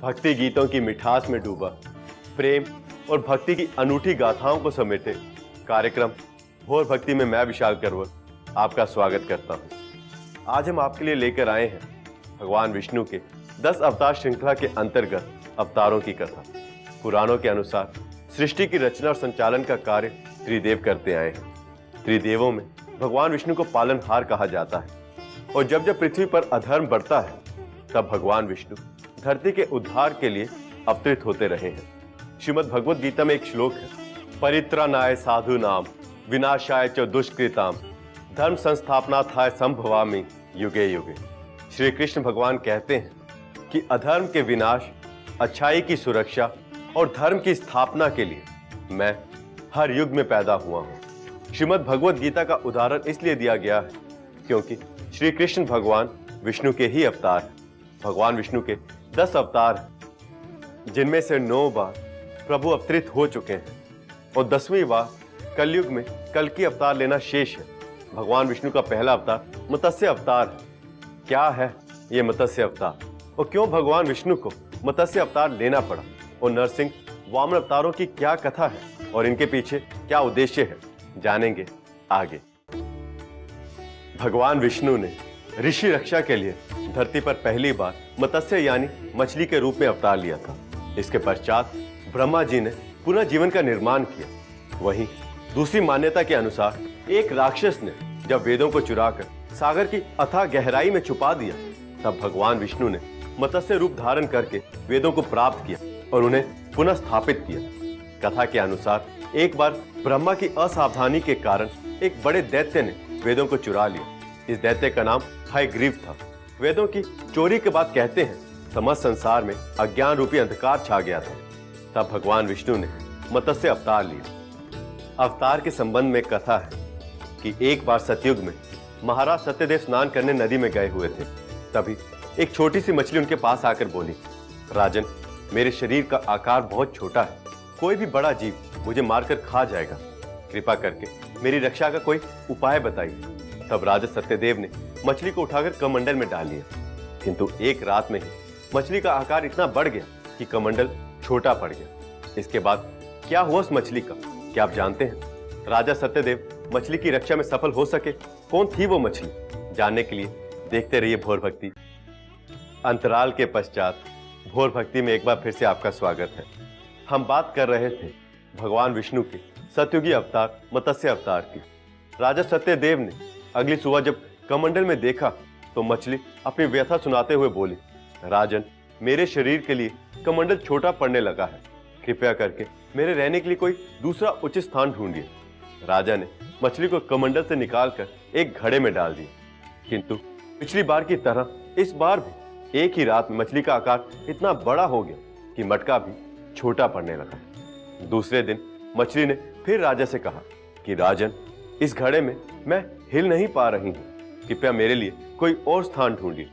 भक्ति गीतों की मिठास में डूबा, प्रेम और भक्ति की अनूठी गाथाओं को समेटे कार्यक्रम भोर भक्ति में मैं विशाल कंवर आपका स्वागत करता हूं। आज हम आपके लिए लेकर आए हैं भगवान विष्णु के 10 अवतार श्रृंखला के अंतर्गत अवतारों की कथा। पुराणों के अनुसार सृष्टि की रचना और संचालन का कार्य त्रिदेव करते आए हैं। त्रिदेवों में भगवान विष्णु को पालनहार कहा जाता है और जब जब पृथ्वी पर अधर्म बढ़ता है तब भगवान विष्णु धरती के उद्धार के लिए अवतरित होते रहे हैं। श्रीमद् भगवद गीता में एक श्लोक है, परित्राणाय साधु नाम विनाशाय च दुष्कृताम धर्म संस्थापनार्थाय संभवामि युगे युगे। श्री कृष्ण भगवान कहते हैं कि अधर्म के विनाश, अच्छाई की सुरक्षा और धर्म की स्थापना के लिए मैं हर युग में पैदा हुआ हूं। श्रीमद् भगवद गीता का उदाहरण इसलिए दिया गया है क्योंकि श्री कृष्ण भगवान विष्णु के ही अवतार हैं। भगवान विष्णु के 10 अवतार हैं, जिनमें से 9 बार प्रभु अवतरित हो चुके हैं और 10वीं बार कलयुग में कल की अवतार लेना शेष है। भगवान विष्णु का पहला अवतार मत्स्य अवतार है। क्या है ये मत्स्य अवतार और क्यों भगवान विष्णु को मत्स्य अवतार लेना पड़ा और नरसिंह वामन अवतारों की क्या कथा है और इनके पीछे क्या उद्देश्य है, जानेंगे आगे। भगवान विष्णु ने ऋषि रक्षा के लिए धरती पर पहली बार मत्स्य यानी मछली के रूप में अवतार लिया था। इसके पश्चात ब्रह्मा जी ने पुनः जीवन का निर्माण किया। वहीं दूसरी मान्यता के अनुसार एक राक्षस ने जब वेदों को चुराकर सागर की अथाह गहराई में छुपा दिया तब भगवान विष्णु ने मत्स्य रूप धारण करके वेदों को प्राप्त किया और उन्हें पुनः स्थापित किया। कथा के अनुसार एक बार ब्रह्मा की असावधानी के कारण एक बड़े दैत्य ने वेदों को चुरा लिया। इस दैत्य का नाम हयग्रीव था। वेदों की चोरी के बाद कहते हैं समस्त संसार में अज्ञान रूपी अंधकार छा गया था। तब भगवान विष्णु ने मत्स्य अवतार लिया। अवतार के संबंध में कथा है कि एक बार सतयुग में महाराज सत्यदेव स्नान करने नदी में गए हुए थे। तभी एक छोटी सी मछली उनके पास आकर बोली, राजन, मेरे शरीर का आकार बहुत छोटा है, कोई भी बड़ा जीव मुझे मारकर खा जाएगा, कृपा करके मेरी रक्षा का कोई उपाय बताइए। तब राजा सत्यदेव ने मछली को उठाकर कमंडल में डाल लिया, किंतु एक रात में ही मछली का आकार इतना बढ़ गया कि कमंडल छोटा पड़ गया। इसके बाद क्या हुआ उस मछली का, क्या आप जानते हैं? राजा सत्यदेव मछली की रक्षा में सफल हो सके। कौन थी वो मछली, जानने के लिए देखते रहिए भोर भक्ति। अंतराल के पश्चात भोर भक्ति में एक बार फिर से आपका स्वागत है। हम बात कर रहे थे भगवान विष्णु के सतयुगी अवतार मत्स्य अवतार की। राजा सत्यदेव ने अगली सुबह जब कमंडल में देखा तो मछली अपनी व्यथा सुनाते हुए बोली, राजन, मेरे शरीर के लिए कमंडल छोटा पड़ने लगा है, कृपया करके मेरे रहने के लिए कोई दूसरा उचित स्थान ढूंढिए। राजा ने मछली को कमंडल से निकालकर एक घड़े में डाल दिया, किंतु पिछली बार की तरह इस बार भी एक ही रात में मछली का आकार इतना बड़ा हो गया कि मटका भी छोटा पड़ने लगा। दूसरे दिन मछली ने फिर राजा से कहा कि राजन, इस घड़े में मैं हिल नहीं पा रही हूं, कृपया मेरे लिए कोई और स्थान ढूंढिए।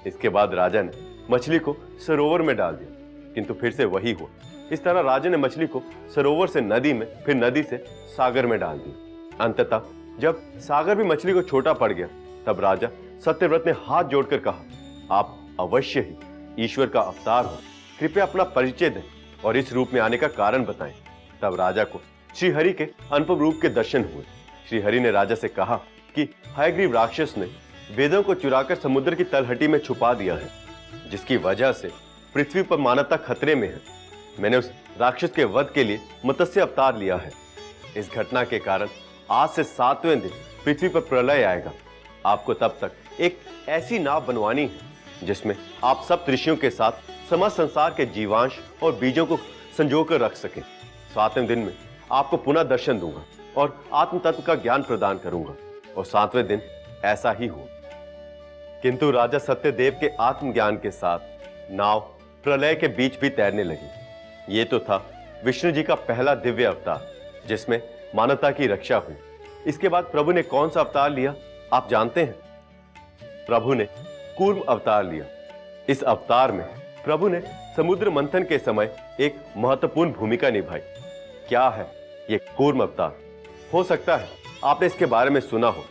इसके बाद राजा ने मछली को सरोवर में डाल दिया, किंतु फिर से वही हुआ। इस तरह राजा ने मछली को सरोवर से नदी में, फिर नदी से सागर में डाल दिया। अंततः जब सागर भी मछली को छोटा पड़ गया तब राजा सत्यव्रत ने हाथ जोड़कर कहा, आप अवश्य ही ईश्वर का अवतार हो, कृपया अपना परिचय दें और इस रूप में आने का कारण बताएं। तब राजा को श्रीहरि के अनुपम रूप के दर्शन हुए। श्रीहरि ने राजा से कहा कि हयग्रीव राक्षस ने वेदों को चुराकर समुद्र की तलहटी में छुपा दिया है, जिसकी वजह से पृथ्वी पर मानवता खतरे में है। मैंने उस राक्षस के वध के लिए मत्स्य अवतार लिया है। इस घटना के कारण आज से 7वें दिन पृथ्वी पर प्रलय आएगा। आपको तब तक एक ऐसी नाव बनवानी है जिसमें आप सब ऋषियों के साथ समस्त संसार के जीवांश और बीजों को संजोकर रख सकें। 7वें दिन में आपको पुनः दर्शन दूंगा और आत्म तत्व का ज्ञान प्रदान करूंगा और 7वें दिन ऐसा ही हुआ। किंतु राजा सत्यदेव के आत्मज्ञान के साथ नाव प्रलय के बीच भी तैरने लगी। ये तो था विष्णु जी का पहला दिव्य अवतार जिसमें मानवता की रक्षा हुई। इसके बाद प्रभु ने कौन सा अवतार लिया, आप जानते हैं? प्रभु ने कूर्म अवतार लिया। इस अवतार में प्रभु ने समुद्र मंथन के समय एक महत्वपूर्ण भूमिका निभाई। क्या है ये कूर्म अवतार? हो सकता है आपने इसके बारे में सुना हो,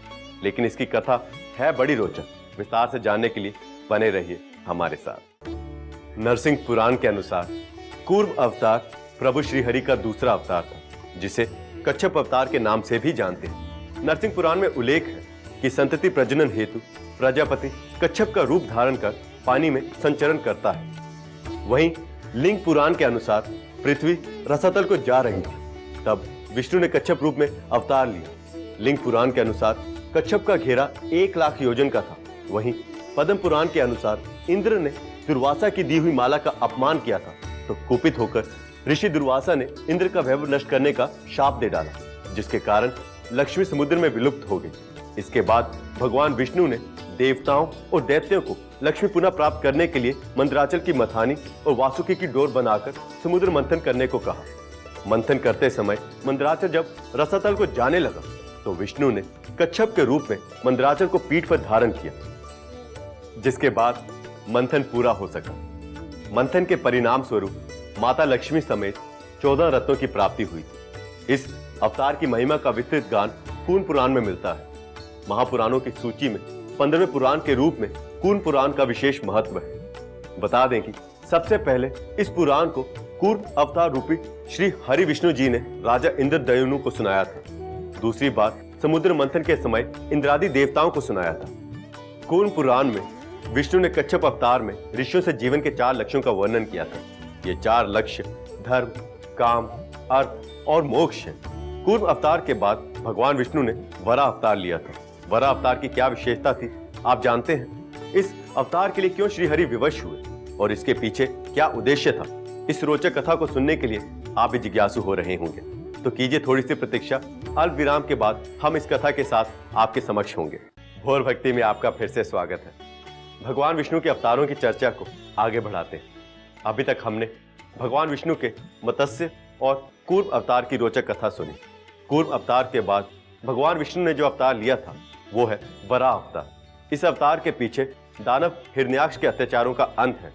लेकिन इसकी कथा है बड़ी रोचक। विस्तार से जानने के लिए बने रहिए हमारे साथ। नरसिंह पुराण के अनुसार कूर्म अवतार प्रभु श्री हरि का दूसरा अवतार था, जिसे कच्छप अवतार के नाम से भी जानते हैं। नरसिंह पुराण में उल्लेख है कि संतति प्रजनन हेतु प्रजापति कच्छप का रूप धारण कर पानी में संचरण करता है। वहीं लिंग पुराण के अनुसार पृथ्वी रसातल को जा रही थी, तब विष्णु ने कच्छप रूप में अवतार लिया। लिंग पुराण के अनुसार कच्छप का घेरा 1 लाख योजन का था। वहीं पद्म पुराण के अनुसार इंद्र ने दुर्वासा की दी हुई माला का अपमान किया था, तो कुपित होकर ऋषि दुर्वासा ने इंद्र का वैभव नष्ट करने का शाप दे डाला, जिसके कारण लक्ष्मी समुद्र में विलुप्त हो गई। इसके बाद भगवान विष्णु ने देवताओं और दैत्यों को लक्ष्मी पुनः प्राप्त करने के लिए मंदराचल की मथानी और वासुकी की डोर बनाकर समुद्र मंथन करने को कहा। मंथन करते समय मंदराचल जब रसातल को जाने लगा, तो विष्णु ने कच्छप के रूप में मंदराचल को पीठ पर धारण किया, जिसके बाद मंथन पूरा हो सका। मंथन के परिणाम स्वरूप माता लक्ष्मी समेत 14 रत्नों की प्राप्ति हुई। इस अवतार की महिमा का विस्तृत गान कूर्म पुराण में मिलता है। महापुराणों की सूची में 15वें पुराण के रूप में कूर्म पुराण का विशेष महत्व है। बता दें कि सबसे पहले इस पुराण को कूर्म अवतार रूपी श्री हरि विष्णु जी ने राजा इंद्रद्युम्न को सुनाया था। दूसरी बार समुद्र मंथन के समय इंद्रादि देवताओं को सुनाया था। कूर्म पुराण में विष्णु ने कच्छप अवतार में ऋषियों से जीवन के 4 लक्ष्यों का वर्णन किया था। ये 4 लक्ष्य धर्म, काम, अर्थ और मोक्ष हैं। कूर्म अवतार के बाद भगवान विष्णु ने वराह अवतार लिया था। वराह अवतार की क्या विशेषता थी, आप जानते हैं? इस अवतार के लिए क्यों श्री हरि विवश हुए और इसके पीछे क्या उद्देश्य था? इस रोचक कथा को सुनने के लिए आप भी जिज्ञासु हो रहे होंगे, तो कीजिए थोड़ी सी प्रतीक्षा। अल्प विराम के बाद हम इस कथा के साथ आपके समक्ष होंगे। भोर भक्ति में आपका फिर से स्वागत है। भगवान विष्णु के अवतारों की चर्चा को आगे बढ़ाते हैं। अभी तक हमने भगवान विष्णु के मत्स्य और कूर्म अवतार की रोचक कथा सुनी। कूर्म अवतार के बाद भगवान विष्णु ने जो अवतार लिया था वो है वराह अवतार। इस अवतार के पीछे दानव हिरण्याक्ष के अत्याचारों का अंत है।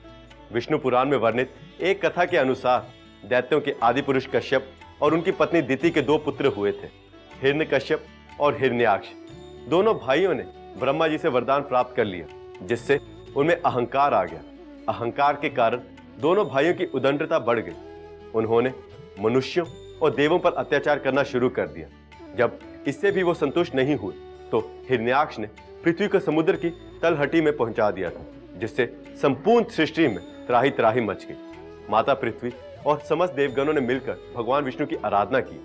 विष्णु पुराण में वर्णित एक कथा के अनुसार दैत्यों के आदि पुरुष कश्यप और उनकी पत्नी दिति के 2 पुत्र हुए थे, हिरण्यकश्यप और हिरण्याक्ष। दोनों भाइयों ने ब्रह्मा जी से वरदान प्राप्त कर लिया, जिससे उनमें अहंकार आ गया। अहंकार के कारण दोनों भाइयों की उदंडता बढ़ गई। उन्होंने मनुष्यों और देवों पर अत्याचार करना शुरू कर दिया। जब इससे भी वो संतुष्ट नहीं हुए, तो हिरण्याक्ष ने पृथ्वी को समुद्र की तलहटी में पहुंचा दिया था, जिससे संपूर्ण सृष्टि में त्राही त्राही मच गई। माता पृथ्वी और समस्त देवगणों ने मिलकर भगवान विष्णु की आराधना की।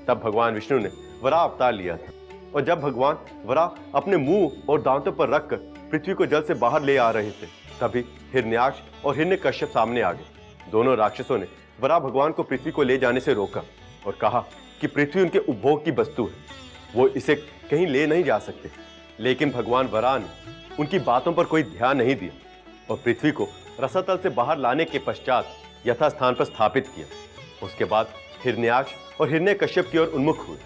तब भगवान विष्णु ने वराह अवतार लिया था, और जब भगवान वराह अपने मुंह और दांतों पर रखकर पृथ्वी को जल से बाहर ले आ रहे थे, तभी हिरण्याक्ष और हिरण्यकश्यप सामने आ गए। दोनों राक्षसों ने वराह भगवान को पृथ्वी को ले जाने से रोका और कहा कि पृथ्वी उनके उपभोग की वस्तु है, वो इसे कहीं ले नहीं जा सकते। लेकिन भगवान वराह ने उनकी बातों पर कोई ध्यान नहीं दिया और पृथ्वी को रसातल से बाहर लाने के पश्चात यथास्थान पर स्थापित किया। उसके बाद हिरण्याक्ष और हिरण्यकश्यप की ओर उन्मुख हुए।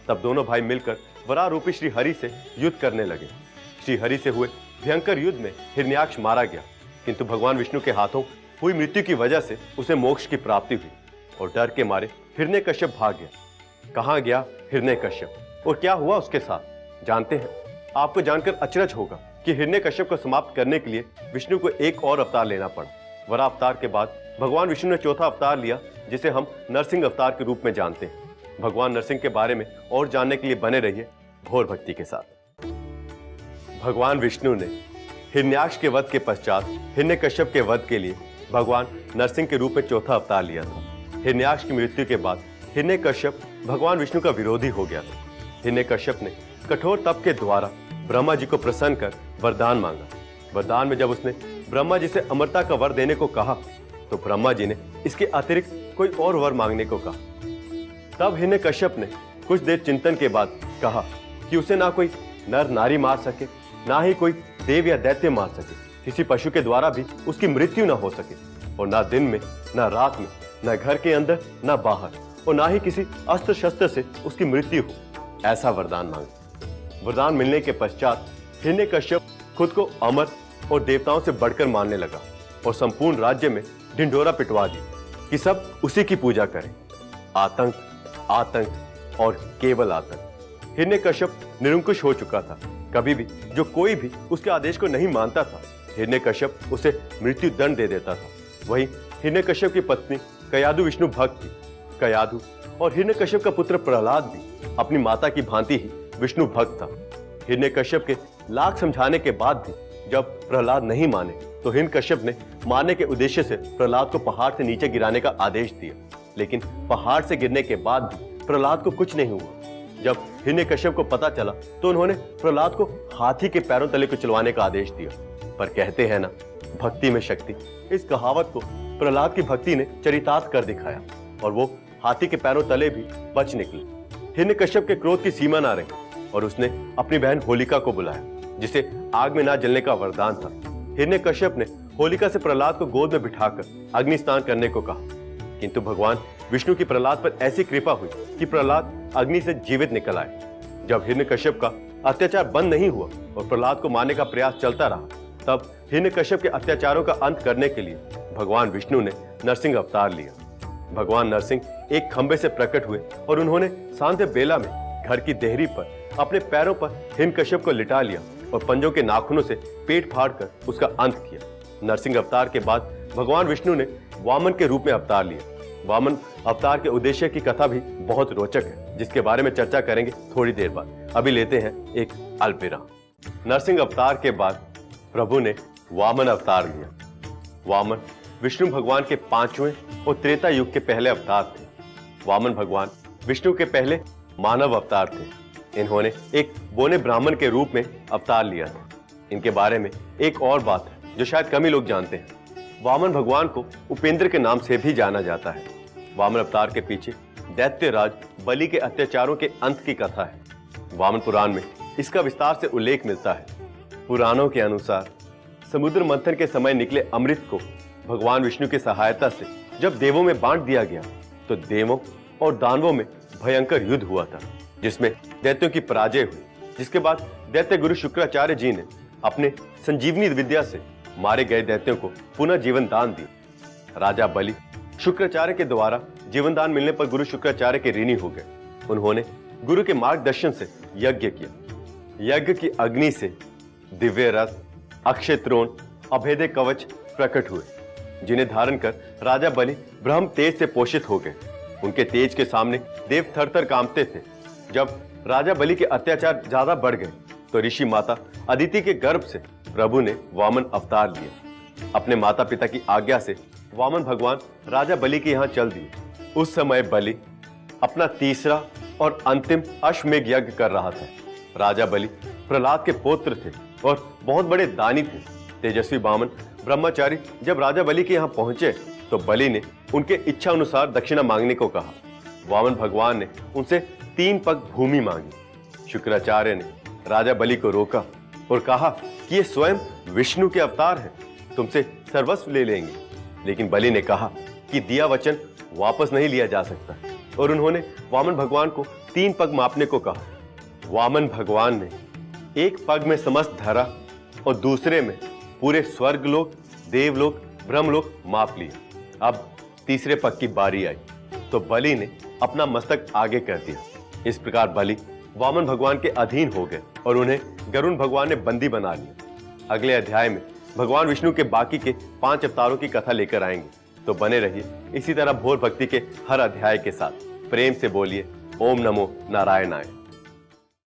तब दोनों भाई मिलकर वराह रूपी श्री हरि से युद्ध करने लगे। श्री हरि से हुए भयंकर युद्ध में हिरण्याक्ष मारा गया, किंतु भगवान विष्णु के हाथों हुई मृत्यु की वजह से उसे मोक्ष की प्राप्ति हुई और डर के मारे हिरण्यकश्यप भाग गया। कहाँ गया हिरण्यकश्यप और क्या हुआ उसके साथ, जानते हैं? आपको जानकर अचरज होगा कि हिरण्यकश्यप को समाप्त करने के लिए विष्णु को एक और अवतार लेना पड़ा। वराह अवतार के बाद भगवान विष्णु ने चौथा अवतार लिया, जिसे हम नरसिंह अवतार के रूप में जानते हैं। भगवान नरसिंह के बारे में और जानने के लिए बने रहिए भोर भक्ति के साथ। भगवान विष्णु ने हिरण्याक्ष के वध के पश्चात हिरण्यकश्यप के वध के लिए भगवान नरसिंह के रूप में चौथा अवतार लिया था। हिरण्याक्ष की मृत्यु के बाद हिरण्यकश्यप भगवान विष्णु का विरोधी हो गया था। हिरण्यकश्यप ने कठोर तप के द्वारा ब्रह्मा जी को प्रसन्न कर वरदान मांगा। वरदान में जब उसने ब्रह्मा जी से अमरता का वर देने को कहा, तो ब्रह्मा जी ने इसके अतिरिक्त कोई और वर मांगने को कहा। तब हिरण्यकश्यप ने कुछ देर चिंतन के बाद कहा कि उसे ना कोई नर नारी मार सके, ना ही कोई देव या दैत्य मार सके, किसी पशु के द्वारा भी उसकी मृत्यु ना हो सके, और ना दिन में ना रात में, ना घर के अंदर ना बाहर, और ना ही किसी अस्त्र शस्त्र से उसकी मृत्यु हो, ऐसा वरदान मांगा। वरदान मिलने के पश्चात हिरण्यकश्यप खुद को अमर और देवताओं से बढ़कर मानने लगा और संपूर्ण राज्य में ढिंढोरा पिटवा दी कि सब उसी की पूजा करें। आतंक, आतंक और केवल आतंक। हिरण्यकश्यप निरंकुश हो चुका था। कभी भी जो कोई भी उसके आदेश को नहीं मानता था, हिरण्यकश्यप उसे मृत्यु दंड दे देता था। वहीं हिरण्यकश्यप की पत्नी कयाधु विष्णु भक्त थी। कयाधु और हिरण्यकश्यप का पुत्र प्रहलाद भी अपनी माता की भांति ही विष्णु भक्त था। हिरण्यकश्यप के लाख समझाने के बाद भी जब प्रहलाद नहीं माने तो हिरण्यकश्यप ने मारने के उद्देश्य से प्रहलाद को पहाड़ से नीचे गिराने का आदेश दिया। लेकिन पहाड़ से गिरने के बाद भी प्रहलाद को कुछ नहीं हुआ। जब हिरण्यकश्यप को पता चला तो उन्होंने प्रहलाद को हाथी के पैरों तले को चलवाने का आदेश दिया। पर कहते हैं ना, भक्ति में शक्ति। इस कहावत को प्रहलाद की भक्ति ने चरितार्थ कर दिखाया और वो हाथी के पैरों तले भी बच निकले। हिरण्यकश्यप के क्रोध की सीमा ना रही और उसने अपनी बहन होलिका को बुलाया, जिसे आग में ना जलने का वरदान था। हिरण्यकश्यप ने होलिका से प्रहलाद को गोद में बिठाकर अग्नि स्नान करने को कहा, किंतु भगवान विष्णु की प्रहलाद पर ऐसी कृपा हुई कि प्रहलाद अग्नि से जीवित निकल आए। जब हिरण्यकश्यप का अत्याचार बंद नहीं हुआ और प्रहलाद को मारने का प्रयास चलता रहा, तब हिरण्यकश्यप के अत्याचारों का अंत करने के लिए भगवान विष्णु ने नरसिंह अवतार लिया। भगवान नरसिंह एक खंबे से प्रकट हुए और उन्होंने सांध्य बेला में घर की देहरी पर अपने पैरों पर हिरण्यकश्यप को लिटा लिया और पंजों के नाखूनों से पेट फाड़कर उसका अंत किया। नरसिंह अवतार के बाद भगवान विष्णु ने वामन के रूप में अवतार लिया। वामन अवतार के उद्देश्य की कथा भी बहुत रोचक है, जिसके बारे में चर्चा करेंगे थोड़ी देर बाद। अभी लेते हैं एक अल्प विराम। नरसिंह अवतार के बाद प्रभु ने वामन अवतार लिया। वामन विष्णु भगवान के 5वें और त्रेता युग के पहले अवतार थे। वामन भगवान विष्णु के पहले मानव अवतार थे। इन्होंने एक बोने ब्राह्मण के रूप में अवतार लिया था। इनके बारे में एक और बात है जो शायद कम ही लोग जानते हैं। वामन भगवान को उपेंद्र के नाम से भी जाना जाता है। वामन अवतार के पीछे दैत्यराज बलि के अत्याचारों के अंत की कथा है। वामन पुराण में इसका विस्तार से उल्लेख मिलता है। पुराणों के अनुसार समुद्र मंथन के समय निकले अमृत को भगवान विष्णु की सहायता से जब देवों में बांट दिया गया तो देवों और दानवों में भयंकर युद्ध हुआ था, जिसमें दैत्यों की पराजय हुई। जिसके बाद दैत्य गुरु शुक्राचार्य जी ने अपने संजीवनी विद्या से मारे गए दैत्यों को पुनः जीवन दान दिया। राजा बलि शुक्राचार्य के द्वारा जीवन दान मिलने पर गुरु शुक्राचार्य के ऋणी हो गए। उन्होंने गुरु के मार्गदर्शन से यज्ञ किया। यज्ञ की अग्नि से दिव्य रथ, अक्षय त्रोण, अभेद्य कवच प्रकट हुए, जिन्हें धारण कर राजा बलि ब्रह्म तेज से पोषित हो गए। उनके तेज के सामने देव थर-थर कांपते थे। जब राजा बलि के अत्याचार ज्यादा बढ़ गए तो ऋषि माता अदिति के गर्भ से प्रभु ने वामन अवतार लिया। अपने माता पिता की आज्ञा से वामन भगवान राजा बलि के यहाँ चल दिए। उस समय बलि अपना तीसरा और अंतिम अश्वमेध यज्ञ कर रहा था। राजा बलि प्रहलाद के पुत्र थे और बहुत बड़े दानी थे। तेजस्वी वामन ब्रह्मचारी जब राजा बलि के यहाँ पहुंचे तो बलि ने उनके इच्छा अनुसार दक्षिणा मांगने को कहा। वामन भगवान ने उनसे 3 पग भूमि मांगी। शुक्राचार्य ने राजा बलि को रोका और कहा कि ये स्वयं विष्णु के अवतार हैं, तुमसे सर्वस्व ले लेंगे। लेकिन बलि ने कहा कि दिया वचन वापस नहीं लिया जा सकता और उन्होंने वामन भगवान को 3 पग मापने को कहा। वामन भगवान ने एक पग में समस्त धरा और दूसरे में पूरे स्वर्गलोक, देवलोक, ब्रह्मलोक माप लिया। अब तीसरे पग की बारी आई तो बलि ने अपना मस्तक आगे कर दिया। इस प्रकार बलि वामन भगवान के अधीन हो गए और उन्हें गरुण भगवान ने बंदी बना लिया। अगले अध्याय में भगवान विष्णु के बाकी के 5 अवतारों की कथा लेकर आएंगे, तो बने रहिए इसी तरह भोर भक्ति के हर अध्याय के साथ। प्रेम से बोलिए ओम नमो नारायणाय।